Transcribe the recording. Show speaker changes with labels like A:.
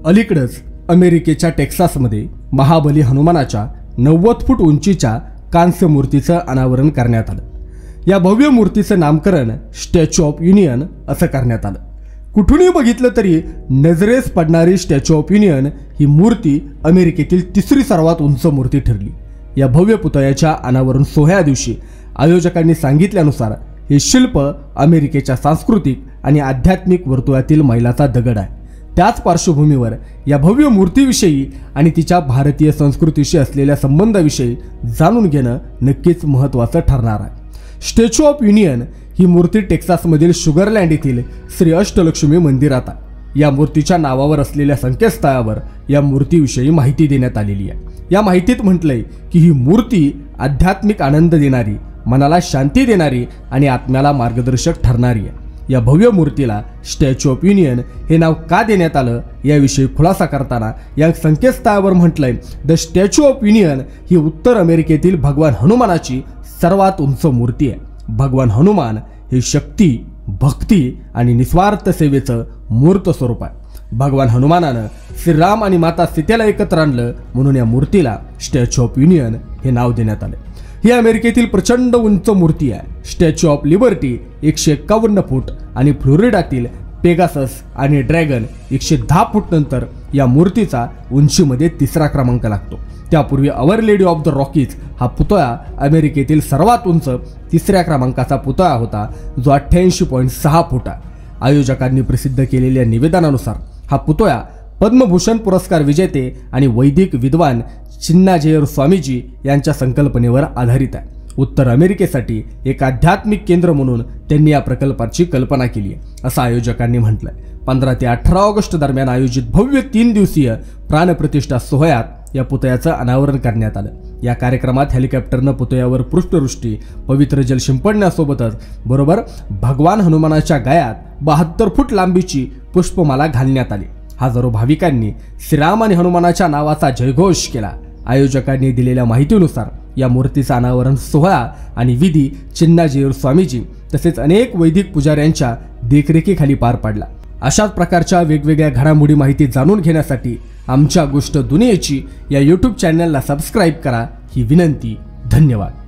A: अलीकडेच अमेरिकेच्या टेक्सासमध्ये महाबली हनुमानाच्या 90 फूट उंचीच्या कांस्य मूर्तीचं अनावरण करण्यात आलं। या भव्य मूर्तीचं नामकरण स्टॅच्यू ऑफ युनियन असं करण्यात आलं। कुठूनही बघितलं तरी नजरेस पडणारी स्टॅच्यू ऑफ युनियन ही मूर्ती अमेरिकेतील तिसरी सर्वात उंच मूर्ती ठरली। या भव्य पुतळ्याच्या अनावरण सोहळ्या दिवशी आयोजकांनी सांगितल्यानुसार हे शिल्प अमेरिकेच्या सांस्कृतिक आणि आध्यात्मिक वर्तुळातील मैलाचा दगड आहे। त्याच पार्श्वभूमीवर या भव्य मूर्तीविषयी आणि तिच्या भारतीय संस्कृतीशी असलेल्या संबंधाविषयी जाणून घेणं नक्कीच महत्त्वाचं ठरणार आहे। स्टॅच्यू ऑफ युनियन ही मूर्ती टेक्सासमधील शुगरलँड येथील श्री अष्टलक्ष्मी मंदिरात आहे। या मूर्तीच्या नावावर असलेल्या संकेतस्थळावर या मूर्तीविषयी माहिती देण्यात आलेली आहे। या माहितीत म्हटलंय की ही मूर्ती आध्यात्मिक आनंद देणारी, मनाला शांती देणारी आणि आत्म्याला मार्गदर्शक ठरणारी आहे। या भव्य मूर्तीला स्टॅच्यू ऑफ युनियन हे नाव का देण्यात आलं याविषयी खुलासा करताना या संकेतस्थळावर म्हटलंय, द स्टॅच्यू ऑफ युनियन ही उत्तर अमेरिकेतील भगवान हनुमानाची सर्वात उंच मूर्ती आहे। भगवान हनुमान हे शक्ती, भक्ती आणि निस्वार्थ सेवेचं मूर्त स्वरूप आहे। भगवान हनुमानानं श्रीराम आणि माता सीतेला एकत्र आणलं म्हणून या मूर्तीला स्टॅच्यू ऑफ युनियन हे नाव देण्यात आले। ही अमेरिकेतील प्रचंड उंच मूर्ती आहे। स्टॅच्यू ऑफ लिबर्टी 151 फूट आणि फ्लोरिडातील पेगासस आणि ड्रॅगन 110 फूट नंतर या मूर्तीचा उंचीमध्ये तिसरा क्रमांक लागतो। त्यापूर्वी our lady of the Rockies हा पुतळा अमेरिकेतील सर्वात उंच तिसऱ्या क्रमांकाचा पुतळा होता, जो 88.6 फूट आहे। आयोजकांनी प्रसिद्ध केलेल्या निवेदनानुसार हा पुतळा पद्मभूषण पुरस्कार विजेते आणि वैदिक विद्वान चिन्नाजेयर स्वामीजी यांच्या संकल्पनेवर आधारित आहे। उत्तर अमेरिकेसाठी एक आध्यात्मिक केंद्र म्हणून त्यांनी या प्रकल्पाची कल्पना केली आहे, असं आयोजकांनी म्हटलंय। 15 ते 18 ऑगस्ट दरम्यान आयोजित भव्य 3 दिवसीय प्राणप्रतिष्ठा सोहळ्यात या पुतळ्याचं अनावरण करण्यात आलं। या कार्यक्रमात हेलिकॉप्टरनं पुतळ्यावर पृष्ठवृष्टी, पवित्र जल शिंपडण्यासोबतच बरोबर भगवान हनुमानाच्या गळ्यात 72 फूट लांबीची पुष्पमाला घालण्यात आली। हजारो भाविकांनी श्रीराम आणि हनुमानाच्या नावाचा जयघोष केला। आयोजकांनी दिलेल्या माहितीनुसार या मूर्तीचा अनावरण सोहळा आणि विधी चिन्नाजेयर स्वामीजी तसेच अनेक वैदिक पुजाऱ्यांच्या देखरेखीखाली पार पडला। अशाच प्रकारच्या वेगवेगळ्या घडामोडी माहिती जाणून घेण्यासाठी आमच्या गोष्ट दुनियेची या YouTube चॅनलला सबस्क्राईब करा ही विनंती। धन्यवाद।